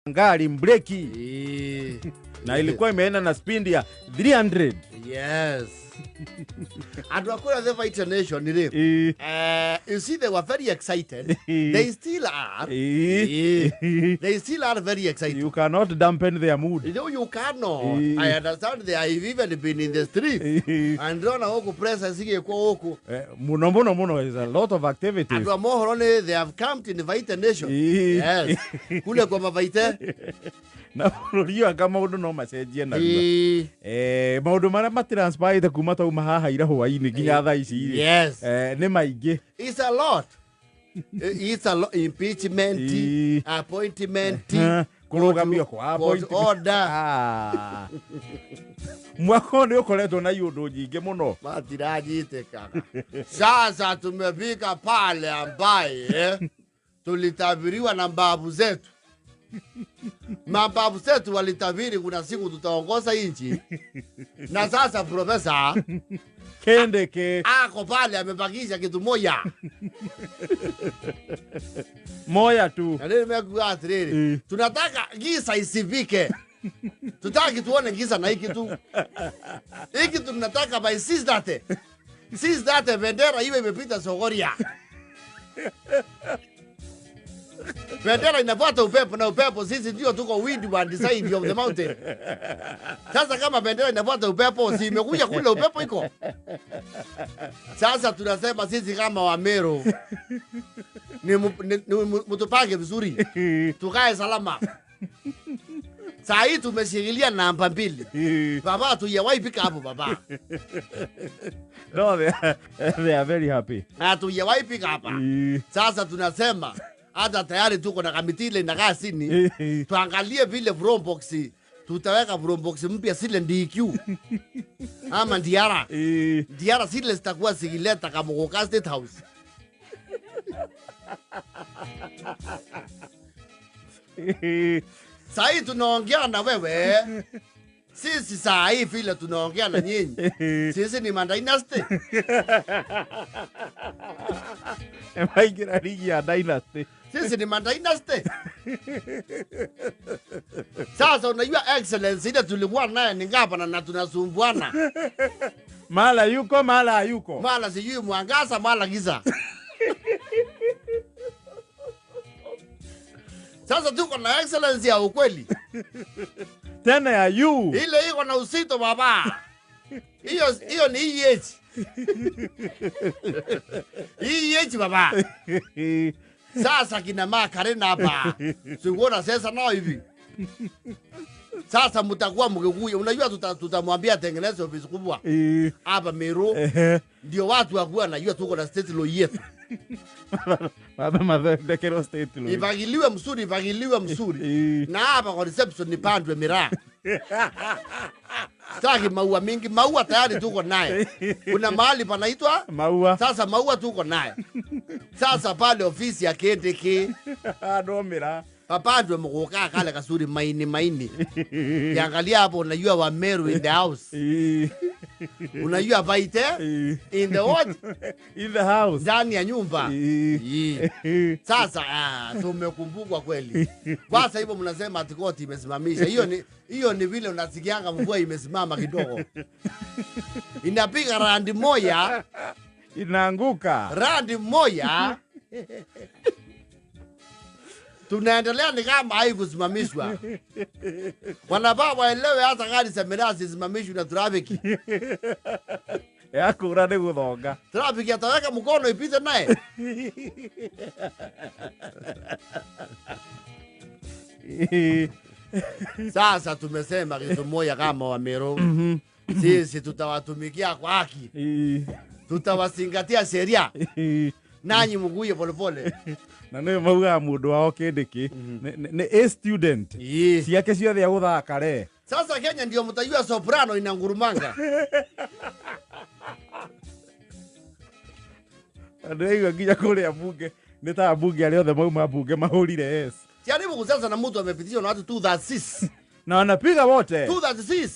Ngari mbreki. Na ilikuwa imeenda na speed ya 300. Yes. And wakula the fight nation you see they were very excited. They still are. They still are very excited. You cannot dampen their mood. You know you cannot. I understand they have even been in the street. And don't know press asige kwa huko. Muno is a lot of activities. And more they have come to invite the nation. Yes. Kule kwa mavaite. Na uriyo kama udu no macenjie na maundu mara matranspire kuma ta uma haha ira hwaini nginya thaa ici yes ni maingi. It's a lot. It's a lot. Impeachment, appointment, kurugamio kwa appointment order. Mwako ni ukoretwo na iundu nyingi muno matirajite kaka. Sasa tumefika pale ambaye tulitabiriwa na babu zetu. Mababu zetu walitabiri kuna siku tutaongoza nchi. Na sasa profesa Kindiki ako pale amebakisha kitu moja. Moja tu. Na leo nimekuwa atreri. Tunataka giza isivike. Tutaki tuone giza na hiki tu. Hiki tunataka by 6:30. 6:30 bendera iwe imepita Sogoria. Bendera inafuata upepo na upepo sisi ndio tuko windward side of the mountain. Sasa kama bendera inafuata upepo si imekuja kule upepo iko. Sasa tunasema sisi kama wa Meru ni mtupange vizuri. Tukae salama. Saa hii tumeshikilia namba 2. Baba tuyawahi pika hapo baba. No, they are very happy. Tuyawahi pika hapa. Sasa tunasema hata tayari tuko na kamiti ile inakaa sini. Tuangalie vile Vrombox. Tutaweka Vrombox mpya sile DQ. Ama Diara. Diara sile zitakuwa zikileta kama Mogoka State House. Saa hii tunaongea na wewe. Sisi saa hii vile tunaongea na nyinyi. Sisi ni Dynasty. Emaingira ligi ya Dynasty. Sisi ni Dynasty. Sasa unajua excellence ile tulikuwa naye ni ngapa na tunasumbuana. Mala yuko mala hayuko. Mala sijui mwangaza mala giza. Sasa tuko na excellence ya ukweli. Tena ya you. Ile iko na usito baba. Hiyo ni EH. EH baba. Sasa kina Makarena hapa. Singona sasa nao hivi. Sasa mtakuwa mkikuja. Unajua tutamwambia tengeneze ofisi kubwa. Hapa Meru. Ndio watu wakuwa najua tuko na state law yetu. Baba madhekero state law. Ivagiliwe msuri. Na hapa kwa reception ni pandwe miraa. Sasa maua mingi, maua tayari tuko naye. Kuna mahali panaitwa maua. Sasa maua tuko naye. Sasa pale ofisi ya Kindiki. Domira. Papandwe Mogoka kale kasuri maini. Yangalia hapo unajua wa Meru in the house. Unajua baite in the what? In the house. Ndani ya nyumba. Sasa tumekumbukwa kweli. Kwanza hivyo mnasema atikoti imesimamisha. Hiyo ni vile unasikianga mvua imesimama kidogo. Inapiga randi moja inaanguka. Randi moja. Tunaendelea ni kama haikusimamishwa. Wanababa waelewe hata gari za mirasi zisimamishwe na trafiki. Yako urade guthonga. Trafiki ataweka mkono ipite naye. Sasa tumesema kitu moja kama wa Meru. Sisi tutawatumikia kwa haki. Tutawazingatia sheria. Nanyi mguye polepole. Na nĩ mauga mũndũ wao Kindiki nĩ a student ciake ciothe agũthaka re. Sasa Kenya ndio mtajua soprano inangurumanga. Ndio nginya kũrĩa bunge nĩ ta bunge arĩa othe mauma bunge mahũrire S. Jaribu kusasa na mtu amepitishwa na watu 236. Na wanapiga wote 236.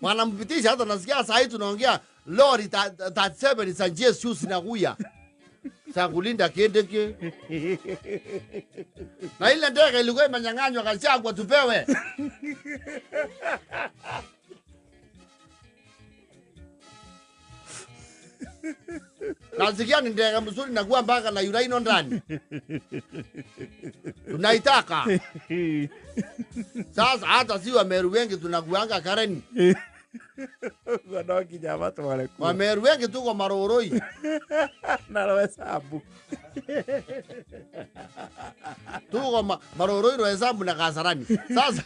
Wanampitisha hata nasikia saa hii tunaongea lori 37 za Jesus inakuja. za kulinda Kindiki. Na ile ndege ilikuwa imanyang'anywa Gachagua tupewe. Nasikia ni ndege mzuri na kuwa mpaka na uraino ndani. Tunaitaka. Sasa hata si wa Meru wengi tunakuanga Kareni. Wadoki yambatio wale. Wa Meru wengi tuko maroroi. Na lo hesabu. Tuko maroroi ro hesabu na Kasarani. Sasa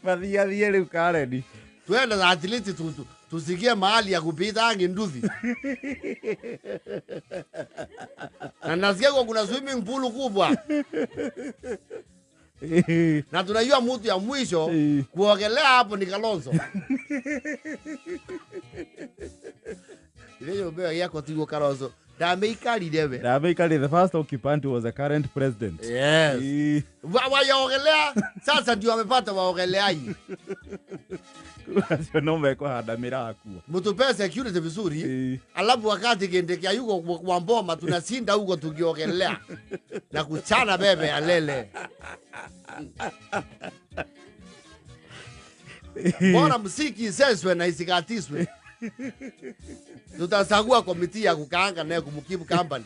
Mathia riu Kareni. Tuende at least tusikie mahali ya kupita angi nduthi. Na nasikia kuna swimming pool kubwa. Na tunajua mtu ya mwisho kuogelea hapo ni Kalonzo. Ile yobe yako tigo Kalonzo. Dameikali dewe. Dameikali, the first occupant was the current president. Yes. Waogelea sasa ndio wamepata waogeleaji. Sio nombe kwa hadamira akua. Mtu pesa security vizuri. Alafu wakati Kindiki yuko kwa mboma tunasinda huko tukiogelea. Na kuchana bebe alele. Bora msiki iseswe na isikatiswe. Tutasagua komiti ya kukaanga naye kumukibu company.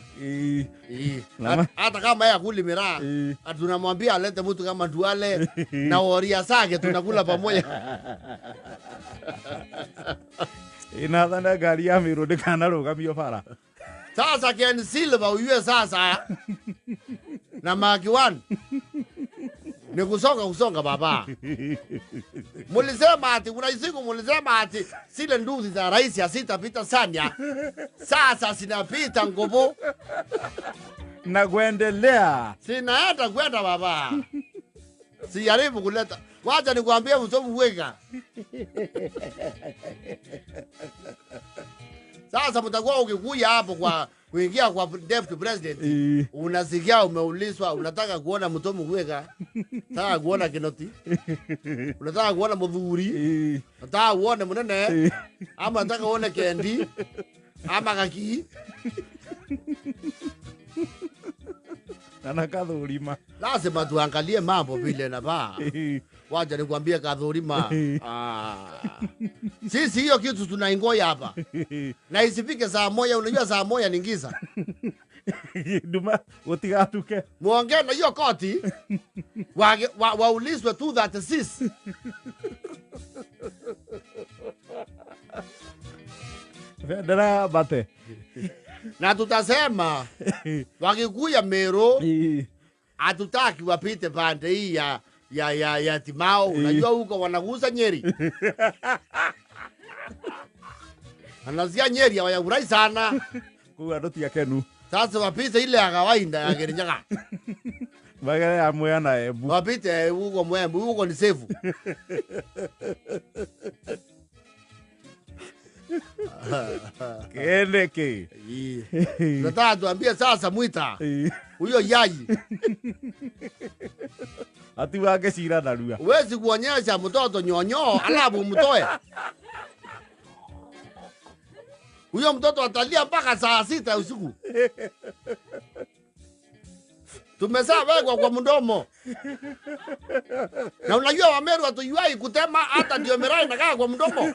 Hata kama yeye akuli miraa, tunamwambia alete mtu kama Duale na oria zake tunakula pamoja. Inathana gari ya Meru ndikana rugamio bara. Sasa Ken Silva uwe sasa na Maki 1 ni kusonga baba. Mulisema ati kuna siku mulisema ati zile nduzi za rais asitapita Sanya. Sasa sinapita Ngobo. Na kuendelea. Sinaenda kwenda baba. Sijaribu kuleta. Wacha nikwambie msomu weka. Sasa mtakuwa ukikuja hapo kwa kuingia kwa deputy president, unasikia umeulizwa unataka kuona mtomu kuweka, unataka kuona Kinoti, unataka kuona Muthuri, unataka kuona Munene, ama unataka kuona Kendi, ama Gaki. Na Kathurima. Lazima tuangalie mambo vile na ba. Wacha nikwambie Kathurima. Sisi hiyo kitu tunaingoja hapa. Na isifike saa moja, unajua saa moja ni giza. Duma utigatuke. Muongee na hiyo koti. Waulizwe 236. Bendera bate. Na tutasema wakikuya Meru hatutaki wapite pande hii ya Timao. Unajua huko wanaguza Nyeri. Anazia Nyeri ya wayagurai sana. Kuwa doti ya Kenu. Sasa wapite ile ya kawaida ya Kirinyaga. Bagale ya Mwea na Embu. Wapite huko Mwembu, huko ni safe. Kindiki. Nataka tuambie sasa Mwita. Huyo yayi. Ati wake shira narua. Huwezi kuonyesha mtoto nyonyo alafu mtoe. Huyo mtoto atalia mpaka saa 6 usiku. Tumesawekwa kwa mdomo. Na unajua Wameru hatujui kutema hata ndio mirai inakaa kwa mdomo.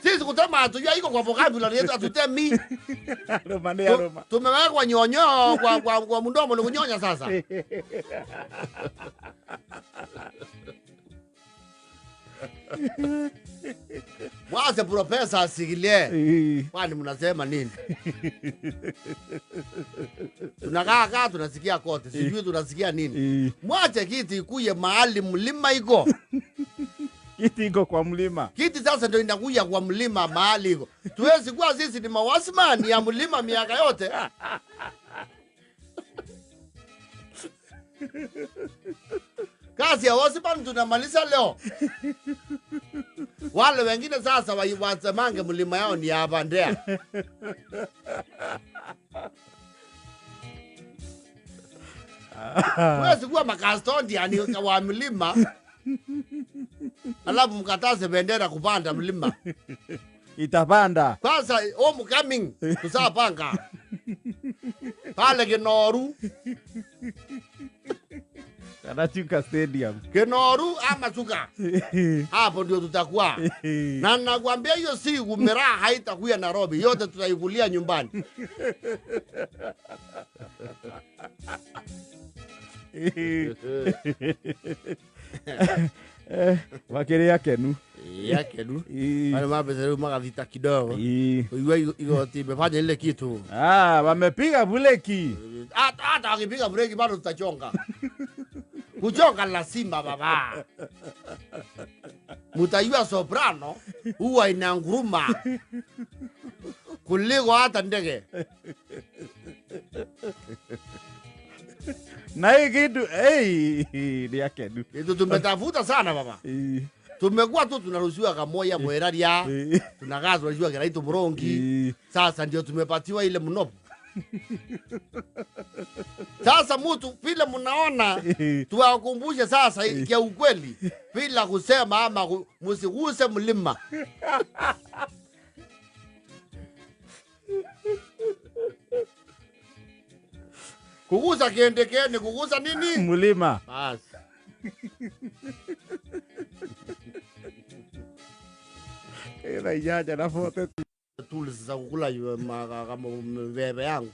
Sisi kutema hatujui iko kwa vocabulary yetu hatutemi. Roma. Tumewekwa nyonyo kwa mdomo ni kunyonya sasa. Mwase profesa asigilie. Kwani mnasema nini? Tunakaa tunasikia kote. Sijui tunasikia nini. Mwache kiti ikuye mahali mlima iko. Kiti iko kwa mlima. Kiti sasa ndio inakuja kwa mlima mahali iko. Tuwezi kuwa sisi ni mawasmani ya mlima miaka yote. Kazi ya wasmani tunamaliza leo. Wale wengine sasa wasemange mlima yao ni ya bandea. Huwezi kuwa makastondi yani wa mlima. Alafu mkataze bendera kupanda mlima. Itapanda. Kwanza homecoming tusapanga. Pale Kinoru. Kanatuka Stadium. Kinoru ama Chuka. Hapo ndio tutakuwa. Na nakwambia hiyo siku Meraha haitakuwa Nairobi, yote tutaikulia nyumbani. Wakere yake nu. Yake nu. Wale mabezero magathita kidogo. Iwe igoti imefanya ile kitu. Wamepiga buleki. Hata wakipiga breki bado tutachonga. Kuchonga lazima baba. Mutayua soprano huwa inanguruma kuliko hata ndege. Na hii kitu ni yake nu. Kitu tumetafuta sana baba. Tumekuwa tu tunaruhusiwa kamoja mweraria. Tunakaa tunajua kinaitwa mrongi. Sasa ndio tumepatiwa ile mnopo. Sasa mtu vile mnaona tuwakumbushe sasa kia ukweli bila kusema ama musiguse mlima. Kugusa kiendekeni, kugusa nini? Mlima. Basi. Ila ijaja na fote. Tools za kukula kama bebe yangu.